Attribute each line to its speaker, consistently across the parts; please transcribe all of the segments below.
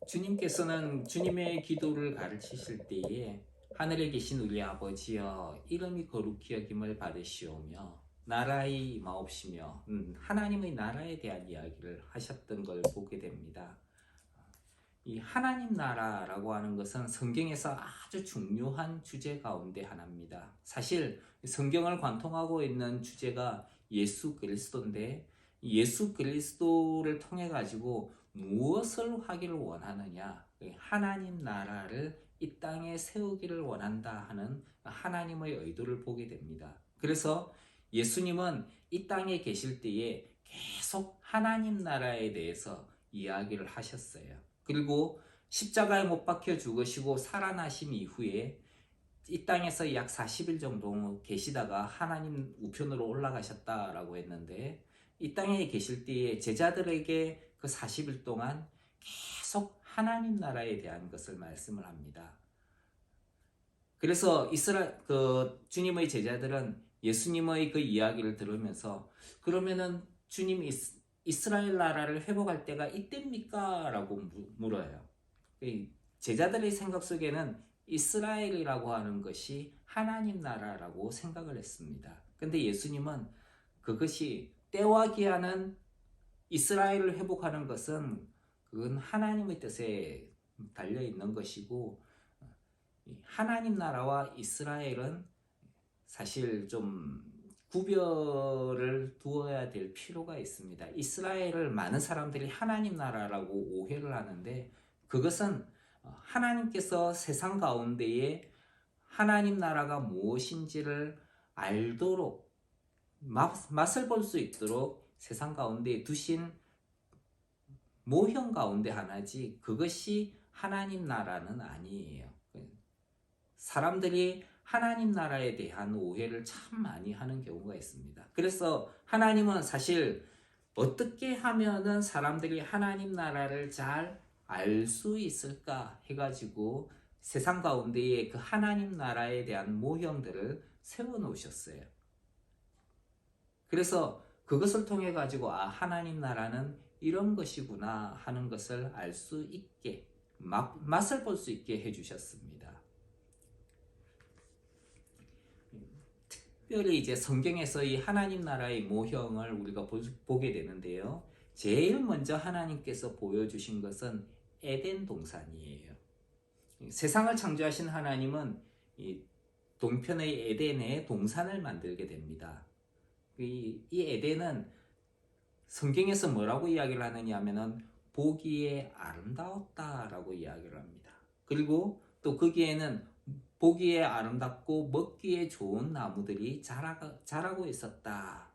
Speaker 1: 주님께서는 주님의 기도를 가르치실 때에 하늘에 계신 우리 아버지여 이름이 거룩히 여김을 받으시오며 나라의 마옵시며 하나님의 나라에 대한 이야기를 하셨던 걸 보게 됩니다. 이 하나님 나라라고 하는 것은 성경에서 아주 중요한 주제 가운데 하나입니다. 사실 성경을 관통하고 있는 주제가 예수 그리스도인데 예수 그리스도를 통해 가지고 무엇을 하기를 원하느냐? 하나님 나라를 이 땅에 세우기를 원한다 하는 하나님의 의도를 보게 됩니다. 그래서 예수님은 이 땅에 계실 때에 계속 하나님 나라에 대해서 이야기를 하셨어요. 그리고 십자가에 못 박혀 죽으시고 살아나심 이후에 이 땅에서 약 40일 정도 계시다가 하나님 우편으로 올라가셨다라고 했는데 이 땅에 계실 때에 제자들에게 그 40일 동안 계속 하나님 나라에 대한 것을 말씀을 합니다. 그래서 주님의 제자들은 예수님의 그 이야기를 들으면서 그러면은 주님 이스라엘 나라를 회복할 때가 이때입니까? 라고 물어요. 제자들의 생각 속에는 이스라엘이라고 하는 것이 하나님 나라라고 생각을 했습니다. 근데 예수님은 그것이 때와 기한은 이스라엘을 회복하는 것은 그건 하나님의 뜻에 달려 있는 것이고 하나님 나라와 이스라엘은 사실 좀 구별을 두어야 될 필요가 있습니다. 이스라엘을 많은 사람들이 하나님 나라라고 오해를 하는데 그것은 하나님께서 세상 가운데에 하나님 나라가 무엇인지를 알도록 맛을 볼 수 있도록 세상 가운데에 두신 모형 가운데 하나지 그것이 하나님 나라는 아니에요. 사람들이 하나님 나라에 대한 오해를 참 많이 하는 경우가 있습니다. 그래서 하나님은 사실 어떻게 하면은 사람들이 하나님 나라를 잘 알 수 있을까 해가지고 세상 가운데에 그 하나님 나라에 대한 모형들을 세워 놓으셨어요. 그래서 그것을 통해 가지고 하나님 나라는 이런 것이구나 하는 것을 알 수 있게 맛을 볼 수 있게 해주셨습니다. 특별히 이제 성경에서 이 하나님 나라의 모형을 우리가 보게 되는데요. 제일 먼저 하나님께서 보여주신 것은 에덴 동산이에요. 세상을 창조하신 하나님은 이 동편의 에덴에 동산을 만들게 됩니다. 이 에덴은 성경에서 뭐라고 이야기를 하느냐 하면은 보기에 아름다웠다라고 이야기를 합니다. 그리고 또 거기에는 보기에 아름답고 먹기에 좋은 나무들이 자라고 있었다.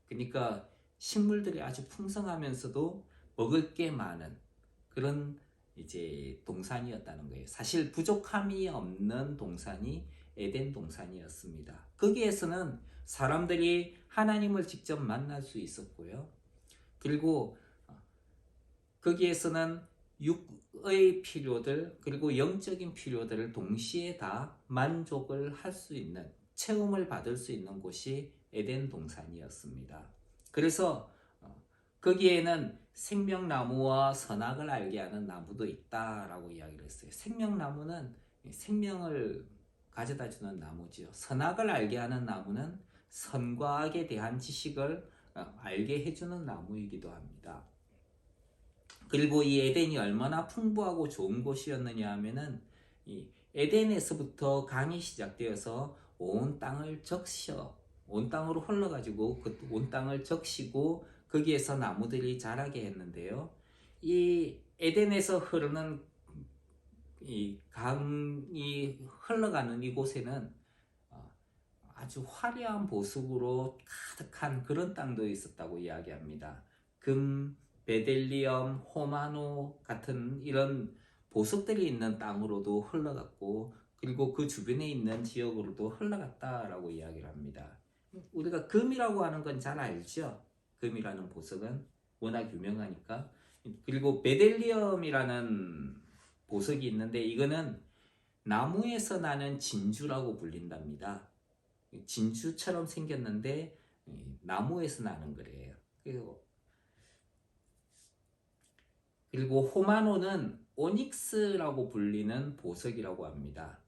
Speaker 1: 그러니까 식물들이 아주 풍성하면서도 먹을 게 많은 그런 이제 동산이었다는 거예요. 사실 부족함이 없는 동산이 에덴 동산이었습니다. 거기에서는 사람들이 하나님을 직접 만날 수 있었고요. 그리고 거기에서는 육의 필요들 그리고 영적인 필요들을 동시에 다 만족을 할 수 있는 체험을 받을 수 있는 곳이 에덴 동산이었습니다. 그래서 거기에는 생명나무와 선악을 알게 하는 나무도 있다라고 이야기를 했어요. 생명나무는 생명을 가져다 주는 나무지요. 선악을 알게 하는 나무는 선과 악에 대한 지식을 알게 해주는 나무이기도 합니다. 그리고 이 에덴이 얼마나 풍부하고 좋은 곳이었느냐 하면은 이 에덴에서부터 강이 시작되어서 온 땅을 온 땅으로 흘러가지고 그 온 땅을 적시고 거기에서 나무들이 자라게 했는데요. 이 에덴에서 흐르는 이 강이 흘러가는 이곳에는 아주 화려한 보석으로 가득한 그런 땅도 있었다고 이야기합니다. 금, 베델리엄, 호마노 같은 이런 보석들이 있는 땅으로도 흘러갔고 그리고 그 주변에 있는 지역으로도 흘러갔다라고 이야기를 합니다. 우리가 금이라고 하는 건 잘 알죠? 금이라는 보석은 워낙 유명하니까. 그리고 베델리엄이라는 보석이 있는데 이거는 나무에서 나는 진주라고 불린답니다. 진주처럼 생겼는데 나무에서 나는 거래요. 그리고 호마노는 오닉스라고 불리는 보석이라고 합니다.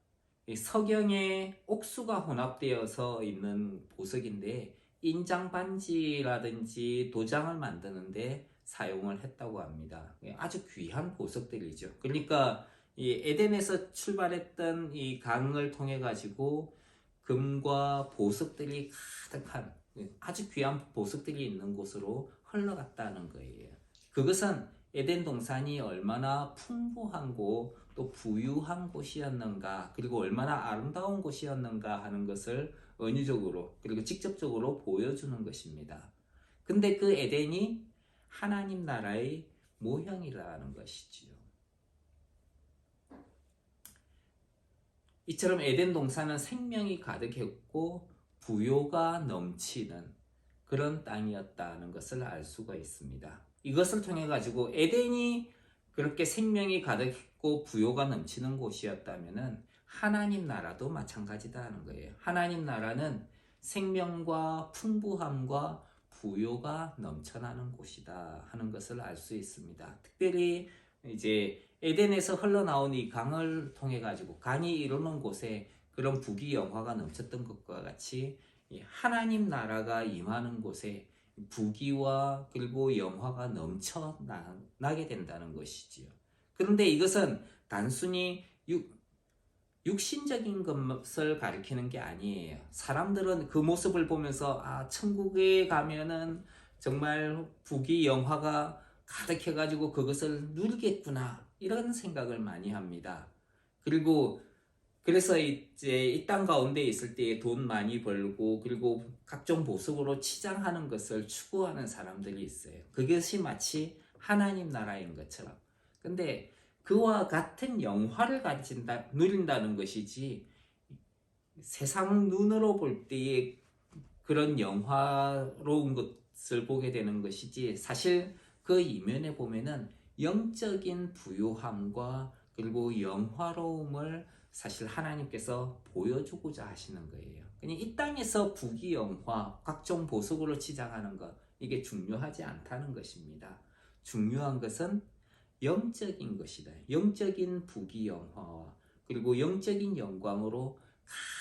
Speaker 1: 이 석영에 옥수가 혼합되어서 있는 보석인데 인장 반지라든지 도장을 만드는데 사용을 했다고 합니다. 아주 귀한 보석들이죠. 그러니까 이 에덴에서 출발했던 이 강을 통해 가지고 금과 보석들이 가득한 아주 귀한 보석들이 있는 곳으로 흘러갔다는 거예요. 그것은 에덴 동산이 얼마나 풍부하고 또 부유한 곳이었는가, 그리고 얼마나 아름다운 곳이었는가 하는 것을 은유적으로 그리고 직접적으로 보여주는 것입니다. 근데 그 에덴이 하나님 나라의 모형이라는 것이지요. 이처럼 에덴 동산은 생명이 가득했고 부요가 넘치는 그런 땅이었다는 것을 알 수가 있습니다. 이것을 통해 가지고 에덴이 그렇게 생명이 가득했고 부요가 넘치는 곳이었다면 하나님 나라도 마찬가지다 는 거예요. 하나님 나라는 생명과 풍부함과 부요가 넘쳐나는 곳이다 하는 것을 알 수 있습니다. 특별히 이제 에덴에서 흘러나온 이 강을 통해 가지고 강이 이르는 곳에 그런 부귀영화가 넘쳤던 것과 같이 하나님 나라가 임하는 곳에 부귀와 그리고 영화가 넘쳐나게 된다는 것이지요. 그런데 이것은 단순히 육신적인 것을 가리키는 게 아니에요. 사람들은 그 모습을 보면서 천국에 가면은 정말 부귀 영화가 가득해가지고 그것을 누리겠구나 이런 생각을 많이 합니다. 그리고 그래서 이제 이 땅 가운데 있을 때 돈 많이 벌고 그리고 각종 보석으로 치장하는 것을 추구하는 사람들이 있어요. 그것이 마치 하나님 나라인 것처럼. 근데 그와 같은 영화를 누린다는 것이지 세상 눈으로 볼 때의 그런 영화로운 것을 보게 되는 것이지 사실 그 이면에 보면은 영적인 부요함과 그리고 영화로움을 사실 하나님께서 보여주고자 하시는 거예요. 그냥 이 땅에서 부귀영화, 각종 보석으로 치장하는 것 이게 중요하지 않다는 것입니다. 중요한 것은 영적인 것이다. 영적인 부귀영화와 그리고 영적인 영광으로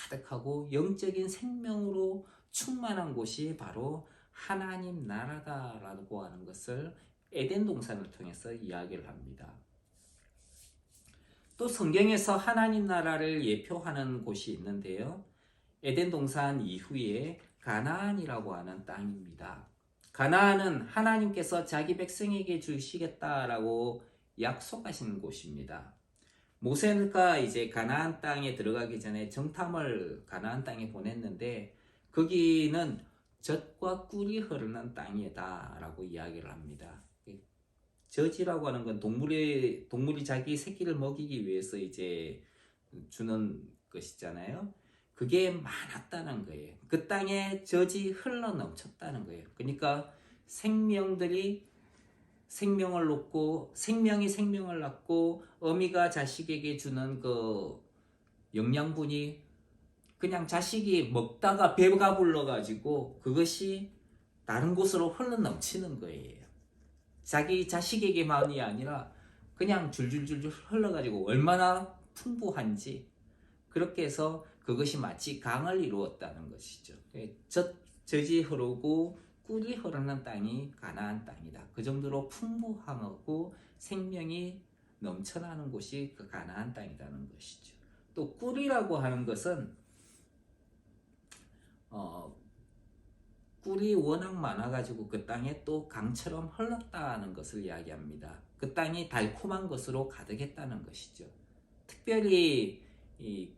Speaker 1: 가득하고 영적인 생명으로 충만한 곳이 바로 하나님 나라다라고 하는 것을 에덴 동산을 통해서 이야기를 합니다. 또 성경에서 하나님 나라를 예표하는 곳이 있는데요. 에덴 동산 이후에 가나안이라고 하는 땅입니다. 가나안은 하나님께서 자기 백성에게 주시겠다라고 약속하신 곳입니다. 모세가 이제 가나안 땅에 들어가기 전에 정탐을 가나안 땅에 보냈는데 거기는 젖과 꿀이 흐르는 땅이다라고 이야기를 합니다. 젖이라고 하는 건 동물이 자기 새끼를 먹이기 위해서 이제 주는 것이잖아요. 그게 많았다는 거예요. 그 땅에 젖이 흘러 넘쳤다는 거예요. 그러니까 생명들이 생명을 놓고 생명이 생명을 낳고 어미가 자식에게 주는 그 영양분이 그냥 자식이 먹다가 배가 불러가지고 그것이 다른 곳으로 흘러 넘치는 거예요. 자기 자식에게만이 아니라 그냥 줄줄줄줄 흘러가지고 얼마나 풍부한지 그렇게 해서 그것이 마치 강을 이루었다는 것이죠. 젖이 흐르고 꿀이 흐르는 땅이 가나안 땅이다. 그 정도로 풍부하고 생명이 넘쳐나는 곳이 그 가나안 땅이라는 것이죠. 또 꿀이라고 하는 것은 꿀이 워낙 많아가지고 그 땅에 또 강처럼 흘렀다는 것을 이야기합니다. 그 땅이 달콤한 것으로 가득했다는 것이죠. 특별히 이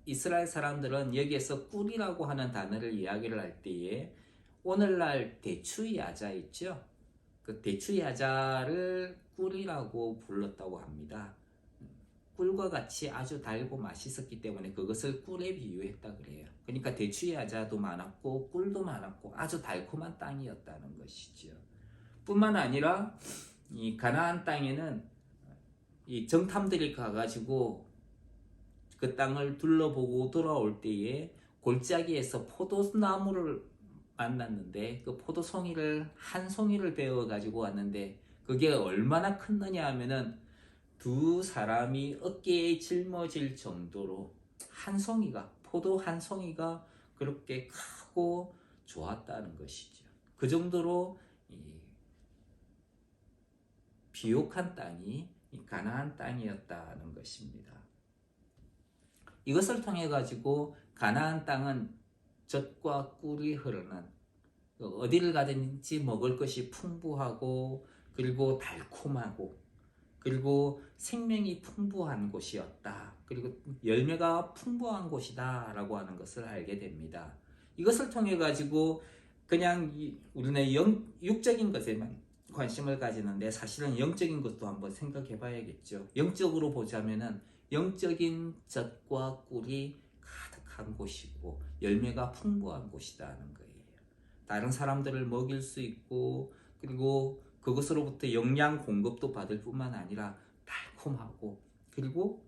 Speaker 1: 이스라엘 사람들은 여기에서 꿀이라고 하는 단어를 이야기를 할 때에 오늘날 대추야자 있죠? 그 대추야자를 꿀이라고 불렀다고 합니다. 꿀과 같이 아주 달고 맛있었기 때문에 그것을 꿀에 비유했다 그래요. 그러니까 대추야자도 많았고 꿀도 많았고 아주 달콤한 땅이었다는 것이죠. 뿐만 아니라 이 가나안 땅에는 이 정탐들이 가가지고 그 땅을 둘러보고 돌아올 때에 골짜기에서 포도나무를 만났는데 그 포도송이를 한 송이를 베어 가지고 왔는데 그게 얼마나 컸느냐 하면은 두 사람이 어깨에 짊어질 정도로 포도 한 송이가 그렇게 크고 좋았다는 것이죠. 그 정도로 비옥한 땅이 가나안 땅이었다는 것입니다. 이것을 통해 가지고 가나안 땅은 젖과 꿀이 흐르는, 어디를 가든지 먹을 것이 풍부하고 그리고 달콤하고 그리고 생명이 풍부한 곳이었다. 그리고 열매가 풍부한 곳이다 라고 하는 것을 알게 됩니다. 이것을 통해 가지고 그냥 우리는 육적인 것에만 관심을 가지는데 사실은 영적인 것도 한번 생각해 봐야겠죠. 영적으로 보자면은 영적인 젖과 꿀이 가득한 곳이고 열매가 풍부한 곳이라는 거예요. 다른 사람들을 먹일 수 있고 그리고 그것으로부터 영양 공급도 받을 뿐만 아니라 달콤하고 그리고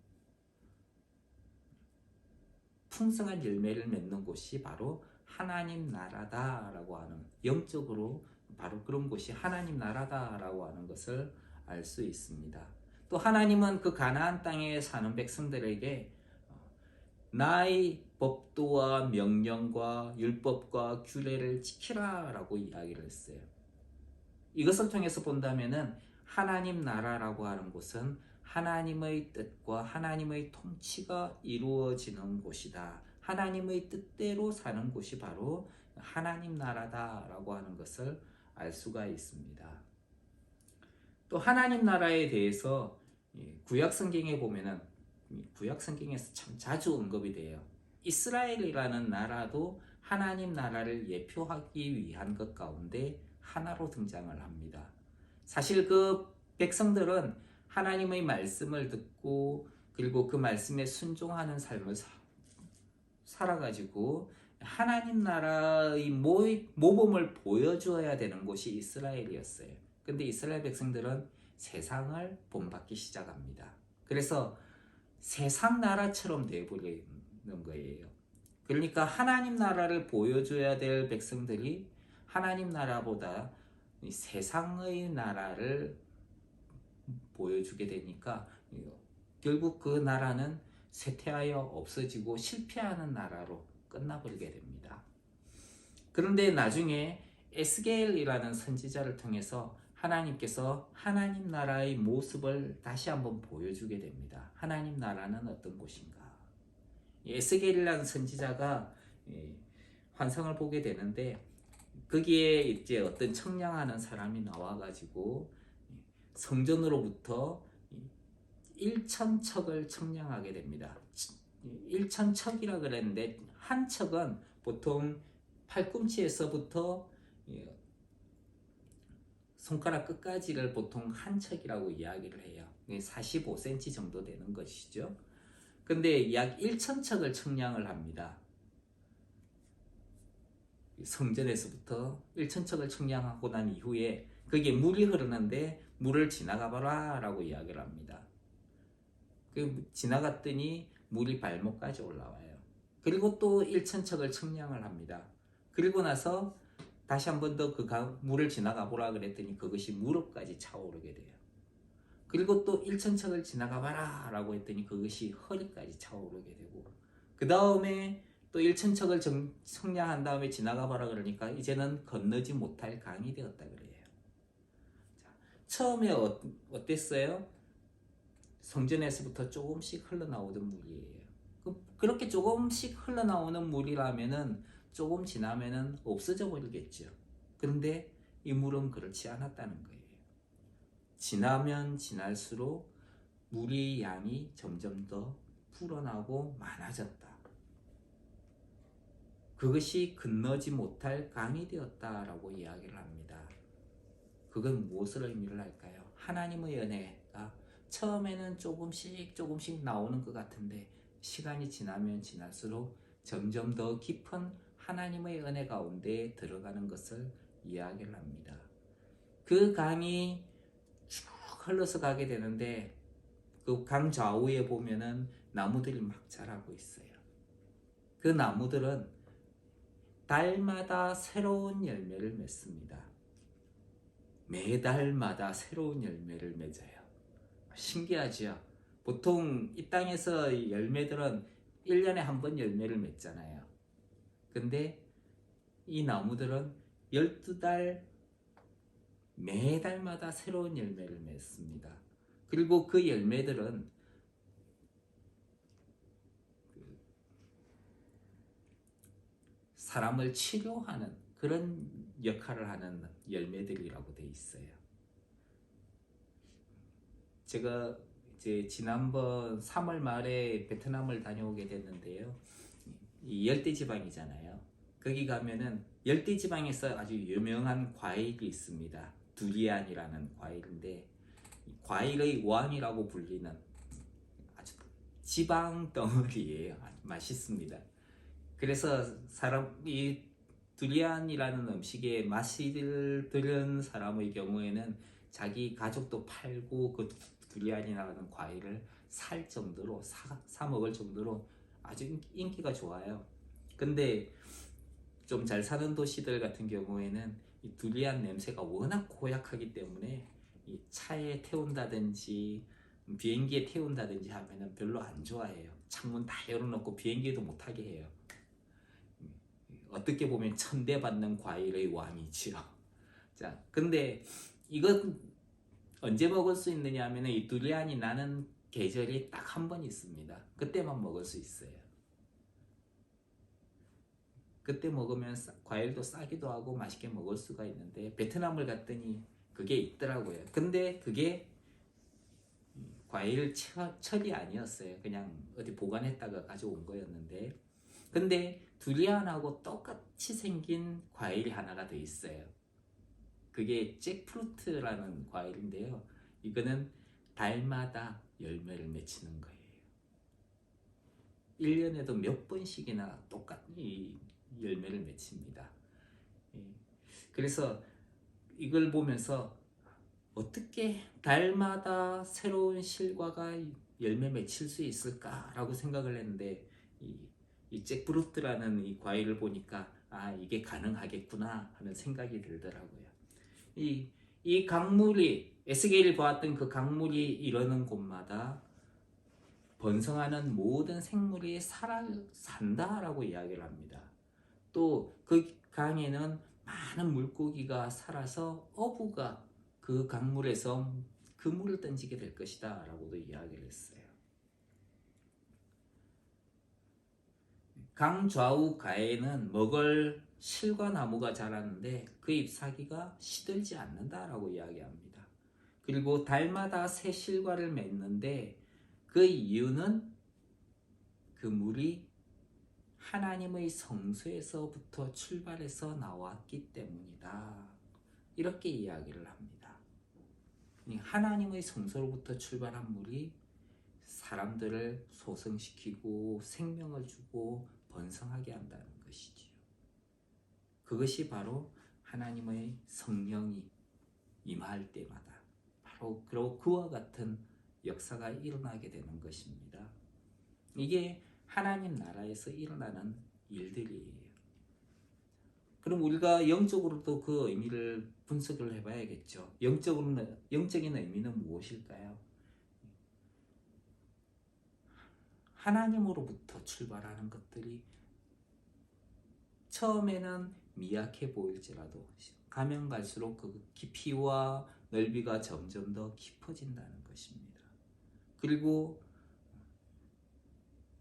Speaker 1: 풍성한 열매를 맺는 곳이 바로 하나님 나라다라고 하는, 영적으로 바로 그런 곳이 하나님 나라다라고 하는 것을 알 수 있습니다. 또 하나님은 그 가나안 땅에 사는 백성들에게 나의 법도와 명령과 율법과 규례를 지키라라고 이야기를 했어요. 이것을 통해서 본다면은 하나님 나라라고 하는 곳은 하나님의 뜻과 하나님의 통치가 이루어지는 곳이다. 하나님의 뜻대로 사는 곳이 바로 하나님 나라다라고 하는 것을 알 수가 있습니다. 또 하나님 나라에 대해서 구약 성경에 보면은, 구약 성경에서 참 자주 언급이 돼요. 이스라엘이라는 나라도 하나님 나라를 예표하기 위한 것 가운데 하나로 등장을 합니다. 사실 그 백성들은 하나님의 말씀을 듣고 그리고 그 말씀에 순종하는 삶을 살아가지고 하나님 나라의 모범을 보여주어야 되는 곳이 이스라엘이었어요. 근데 이스라엘 백성들은 세상을 본받기 시작합니다. 그래서 세상 나라처럼 되어버리는 거예요. 그러니까 하나님 나라를 보여줘야 될 백성들이 하나님 나라보다 세상의 나라를 보여주게 되니까 결국 그 나라는 쇠퇴하여 없어지고 실패하는 나라로 끝나버리게 됩니다. 그런데 나중에 에스겔이라는 선지자를 통해서 하나님께서 하나님 나라의 모습을 다시 한번 보여주게 됩니다. 하나님 나라는 어떤 곳인가? 에스겔이라는 선지자가 환상을 보게 되는데 거기에 이제 어떤 청량하는 사람이 나와가지고 성전으로부터 1,000척을 청량하게 됩니다. 1,000척이라 그랬는데 한 척은 보통 팔꿈치에서부터 손가락 끝까지를 보통 한 척이라고 이야기를 해요. 45cm 정도 되는 것이죠. 근데 약 1,000척을 청량을 합니다. 성전에서부터 1,000척을 청량하고 난 이후에 거기에 물이 흐르는데 물을 지나가봐라 라고 이야기를 합니다. 그 지나갔더니 물이 발목까지 올라와요. 그리고 또 1,000척을 청량을 합니다. 그리고 나서 다시 한 번 더 그 물을 지나가보라 그랬더니 그것이 무릎까지 차오르게 돼요. 그리고 또 1,000척을 지나가봐라 라고 했더니 그것이 허리까지 차오르게 되고, 그 다음에 또 1,000척을 청량한 다음에 지나가봐라 그러니까 이제는 건너지 못할 강이 되었다 그래요. 자, 처음에 어땠어요? 성전에서부터 조금씩 흘러나오던 물이에요. 그렇게 조금씩 흘러나오는 물이라면은 조금 지나면은 없어져 버리겠죠. 그런데 이 물은 그렇지 않았다는 거예요. 지나면 지날수록 물의 양이 점점 더 불어나고 많아졌다. 그것이 건너지 못할 강이 되었다라고 이야기를 합니다. 그건 무엇을 의미를 할까요? 하나님의 은혜가 처음에는 조금씩 나오는 것 같은데 시간이 지나면 지날수록 점점 더 깊은 하나님의 은혜 가운데 들어가는 것을 이야기를 합니다. 그 강이 쭉 흘러서 가게 되는데 그 강 좌우에 보면은 나무들이 막 자라고 있어요. 그 나무들은 달마다 새로운 열매를 맺습니다. 매달마다 새로운 열매를 맺어요. 신기하죠. 보통 이 땅에서 열매들은 1년에 한 번 열매를 맺잖아요. 근데 이 나무들은 12달 매달마다 새로운 열매를 맺습니다. 그리고 그 열매들은 사람을 치료하는 그런 역할을 하는 열매들이라고 돼 있어요. 제가 이제 지난번 3월 말에 베트남을 다녀오게 됐는데요. 이 열대지방이잖아요. 거기 가면은 열대지방에서 아주 유명한 과일이 있습니다. 두리안이라는 과일인데 과일의 왕이라고 불리는 아주 지방 덩어리예요. 맛있습니다. 그래서 이 두리안이라는 음식에 맛을 들은 사람의 경우에는 자기 가족도 팔고 그 두리안이라는 과일을 살 정도로 사 먹을 정도로 아주 인기가 좋아요. 근데 좀 잘 사는 도시들 같은 경우에는 이 두리안 냄새가 워낙 고약하기 때문에 이 차에 태운다든지 비행기에 태운다든지 하면은 별로 안 좋아해요. 창문 다 열어놓고 비행기도 못 타게 해요. 어떻게 보면 천대받는 과일의 왕이지요. 자, 근데 이건 언제 먹을 수 있느냐 하면 이 두리안이 나는 계절이 딱 한 번 있습니다. 그때만 먹을 수 있어요. 그때 먹으면 과일도 싸기도 하고 맛있게 먹을 수가 있는데 베트남을 갔더니 그게 있더라고요. 근데 그게 과일 철이 아니었어요. 그냥 어디 보관했다가 가져온 거였는데 근데 두리안하고 똑같이 생긴 과일이 하나가 더 있어요. 그게 잭프루트라는 과일인데요. 이거는 달마다 열매를 맺히는 거예요. 1년에도 몇 번씩이나 똑같이 열매를 맺힙니다. 그래서 이걸 보면서 어떻게 달마다 새로운 실과가 열매 맺힐 수 있을까라고 생각을 했는데 이 잭프루트라는 이 과일을 보니까 아 이게 가능하겠구나 하는 생각이 들더라고요. 이 강물이 에스겔이 보았던 그 강물이 이르는 곳마다 번성하는 모든 생물이 산다라고 이야기를 합니다. 또 그 강에는 많은 물고기가 살아서 어부가 그 강물에서 그물을 던지게 될 것이다 라고도 이야기를 했어요. 강 좌우 가에는 먹을 실과 나무가 자라는데 그 잎사귀가 시들지 않는다라고 이야기합니다. 그리고 달마다 새 실과를 맺는데 그 이유는 그 물이 하나님의 성소에서부터 출발해서 나왔기 때문이다. 이렇게 이야기를 합니다. 하나님의 성소로부터 출발한 물이 사람들을 소생시키고 생명을 주고 번성하게 한다는 것이지요. 그것이 바로 하나님의 성령이 임할 때마다 바로 그와 같은 역사가 일어나게 되는 것입니다. 이게 하나님 나라에서 일어나는 일들이에요. 그럼 우리가 영적으로도 그 의미를 분석을 해봐야겠죠. 영적인 의미는 무엇일까요? 하나님으로부터 출발하는 것들이 처음에는 미약해 보일지라도 가면 갈수록 그 깊이와 넓이가 점점 더 깊어진다는 것입니다. 그리고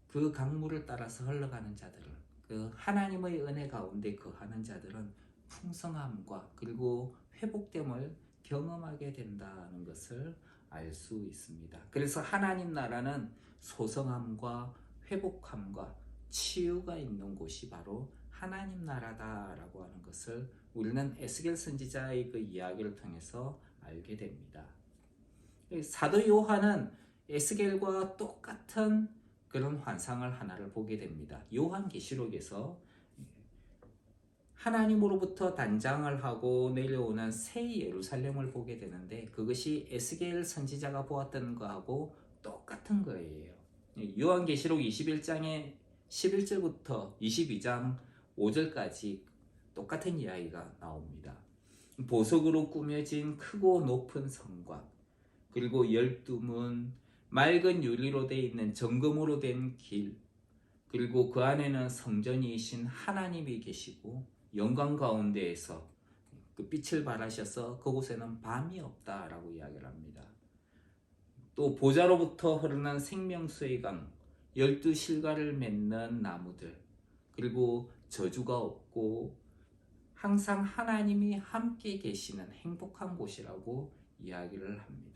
Speaker 1: 그 강물을 따라서 흘러가는 자들은 그 하나님의 은혜 가운데 거하는 자들은 풍성함과 그리고 회복됨을 경험하게 된다는 것을 알 수 있습니다. 그래서 하나님 나라는 소성함과 회복함과 치유가 있는 곳이 바로 하나님 나라다라고 하는 것을 우리는 에스겔 선지자의 그 이야기를 통해서 알게 됩니다. 사도 요한은 에스겔과 똑같은 그런 환상을 하나를 보게 됩니다. 요한계시록에서 하나님으로부터 단장을 하고 내려오는 새 예루살렘을 보게 되는데 그것이 에스겔 선지자가 보았던 거하고 똑같은 거예요. 요한계시록 21장의 11절부터 22장 5절까지 똑같은 이야기가 나옵니다. 보석으로 꾸며진 크고 높은 성곽 그리고 12문, 맑은 유리로 되어 있는 정금으로 된 길, 그리고 그 안에는 성전이신 하나님이 계시고 영광 가운데에서 그 빛을 발하셔서 그곳에는 밤이 없다라고 이야기를 합니다. 또 보좌로부터 흐르는 생명수의 강, 12실과를 맺는 나무들, 그리고 저주가 없고 항상 하나님이 함께 계시는 행복한 곳이라고 이야기를 합니다.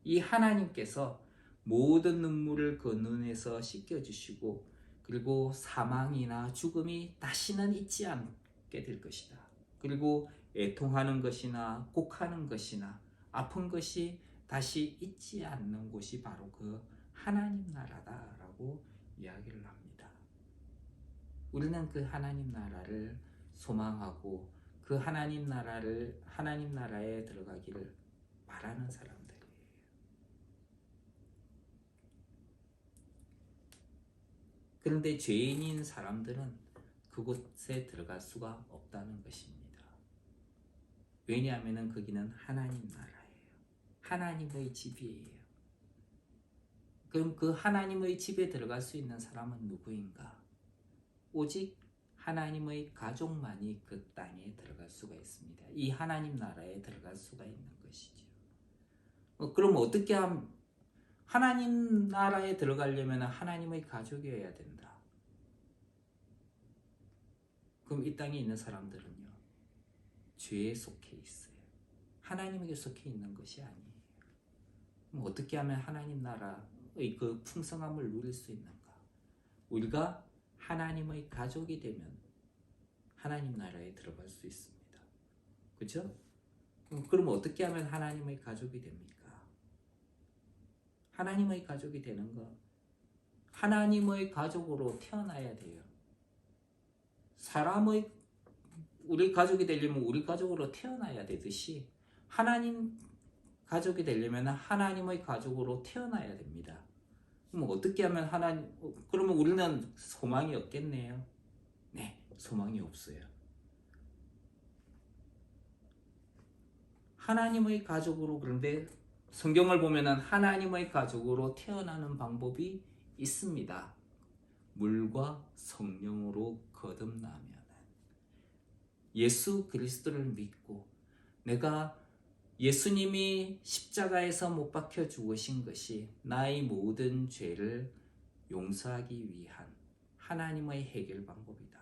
Speaker 1: 이 하나님께서 모든 눈물을 그 눈에서 씻겨주시고 그리고 사망이나 죽음이 다시는 있지 않게 될 것이다. 그리고 애통하는 것이나 곡하는 것이나 아픈 것이 다시 있지 않는 곳이 바로 그 하나님 나라다라고 이야기를 합니다. 우리는 그 하나님 나라를 소망하고 그 하나님 나라에 들어가기를 바라는 사람들이에요. 그런데 죄인인 사람들은 그곳에 들어갈 수가 없다는 것입니다. 왜냐하면 거기는 하나님 나라예요. 하나님의 집이에요. 그럼 그 하나님의 집에 들어갈 수 있는 사람은 누구인가? 오직 하나님의 가족만이 그 땅에 들어갈 수가 있습니다. 이 하나님 나라에 들어갈 수가 있는 것이죠. 그럼 어떻게 하면 하나님 나라에 들어가려면 하나님의 가족이어야 된다. 그럼 이 땅에 있는 사람들은요, 죄에 속해 있어요. 하나님에게 속해 있는 것이 아니에요. 그럼 어떻게 하면 하나님 나라의 그 풍성함을 누릴 수 있는가? 우리가 하나님의 가족이 되면 하나님 나라에 들어갈 수 있습니다. 그렇죠? 그럼 어떻게 하면 하나님의 가족이 됩니까? 하나님의 가족이 되는 것, 하나님의 가족으로 태어나야 돼요. 우리 가족이 되려면 우리 가족으로 태어나야 되듯이 하나님 가족이 되려면 하나님의 가족으로 태어나야 됩니다. 그럼 어떻게 하면 그러면 우리는 소망이 없겠네요. 네, 소망이 없어요. 하나님의 가족으로, 그런데 성경을 보면 하나님의 가족으로 태어나는 방법이 있습니다. 물과 성령으로 거듭나면 예수 그리스도를 믿고 내가 예수님이 십자가에서 못 박혀 죽으신 것이 나의 모든 죄를 용서하기 위한 하나님의 해결 방법이다.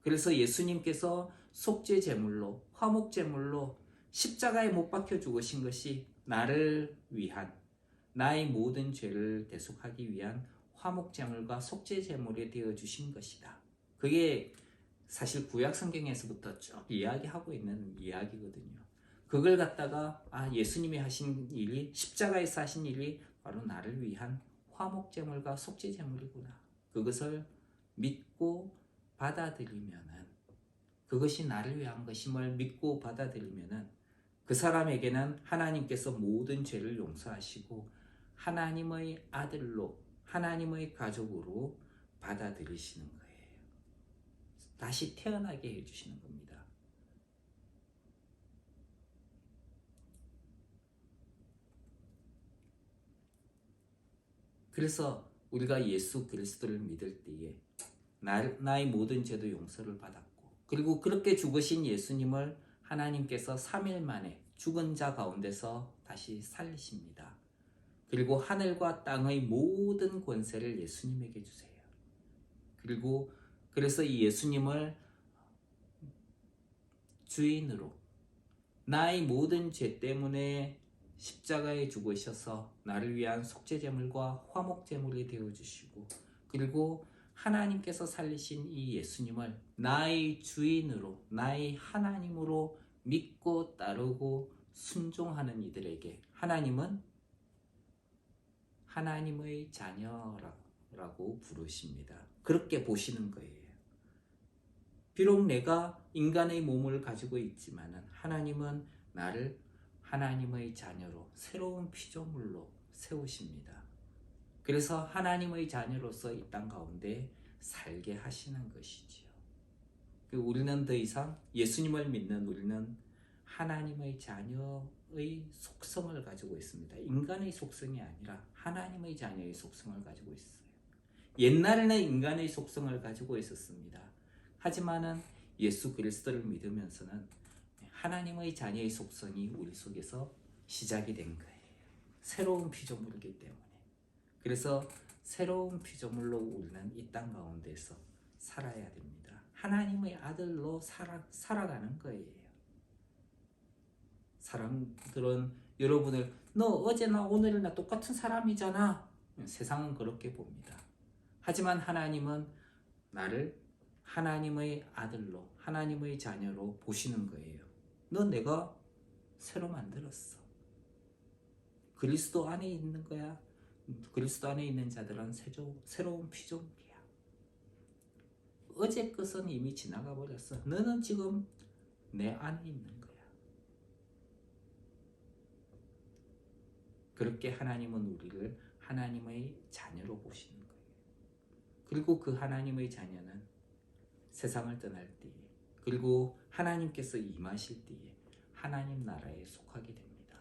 Speaker 1: 그래서 예수님께서 속죄 제물로, 화목 제물로 십자가에 못 박혀 죽으신 것이 나를 위한, 나의 모든 죄를 대속하기 위한 화목 제물과 속죄 제물이 되어 주신 것이다. 그게 사실 구약 성경에서부터 쭉 이야기하고 있는 이야기거든요. 그걸 갖다가 예수님이 하신 일이, 십자가에서 하신 일이 바로 나를 위한 화목 제물과 속죄 제물이구나. 그것을 믿고 받아들이면은, 그것이 나를 위한 것임을 믿고 받아들이면은 그 사람에게는 하나님께서 모든 죄를 용서하시고 하나님의 아들로, 하나님의 가족으로 받아들이시는 거예요. 다시 태어나게 해주시는 겁니다. 그래서 우리가 예수 그리스도를 믿을 때에 나의 모든 죄도 용서를 받았고, 그리고 그렇게 죽으신 예수님을 하나님께서 3일 만에 죽은 자 가운데서 다시 살리십니다. 그리고 하늘과 땅의 모든 권세를 예수님에게 주세요. 그리고 그래서 이 예수님을 주인으로, 나의 모든 죄 때문에 십자가에 죽으셔서 나를 위한 속죄제물과 화목제물이 되어주시고, 그리고 하나님께서 살리신 이 예수님을 나의 주인으로, 나의 하나님으로 믿고 따르고 순종하는 이들에게 하나님은 하나님의 자녀라고 부르십니다. 그렇게 보시는 거예요. 비록 내가 인간의 몸을 가지고 있지만 하나님은 나를 하나님의 자녀로, 새로운 피조물로 세우십니다. 그래서 하나님의 자녀로서 이 땅 가운데 살게 하시는 것이지요. 우리는 더 이상, 예수님을 믿는 우리는 하나님의 자녀 속성을 가지고 있습니다. 인간의 속성이 아니라 하나님의 자녀의 속성을 가지고 있어요. 옛날에는 인간의 속성을 가지고 있었습니다. 하지만은 예수 그리스도를 믿으면서는 하나님의 자녀의 속성이 우리 속에서 시작이 된 거예요. 새로운 피조물이기 때문에. 그래서 새로운 피조물로 우리는 이 땅 가운데서 살아야 됩니다. 하나님의 아들로 살아가는 거예요. 사람들은 여러분을 너 어제나 오늘이나 똑같은 사람이잖아. 세상은 그렇게 봅니다. 하지만 하나님은 나를 하나님의 아들로, 하나님의 자녀로 보시는 거예요. 너 내가 새로 만들었어. 그리스도 안에 있는 거야. 그리스도 안에 있는 자들은 새로운 피조물이야. 어제 것은 이미 지나가 버렸어. 너는 지금 내 안에 있는 거야. 그렇게 하나님은 우리를 하나님의 자녀로 보시는 거예요. 그리고 그 하나님의 자녀는 세상을 떠날 때에, 그리고 하나님께서 임하실 때에 하나님 나라에 속하게 됩니다.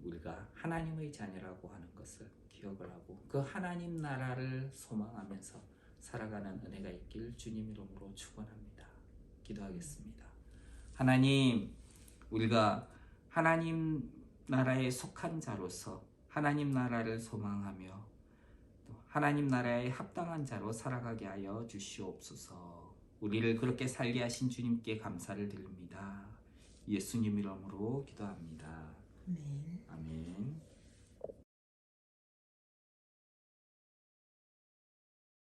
Speaker 1: 우리가 하나님의 자녀라고 하는 것을 기억을 하고 그 하나님 나라를 소망하면서 살아가는 은혜가 있길 주님 이름으로 축원합니다. 기도하겠습니다. 하나님, 우리가 하나님 나라에 속한 자로서 하나님 나라를 소망하며 또 하나님 나라에 합당한 자로 살아가게 하여 주시옵소서. 우리를 그렇게 살게 하신 주님께 감사를 드립니다. 예수님 이름으로 기도합니다.
Speaker 2: 아멘.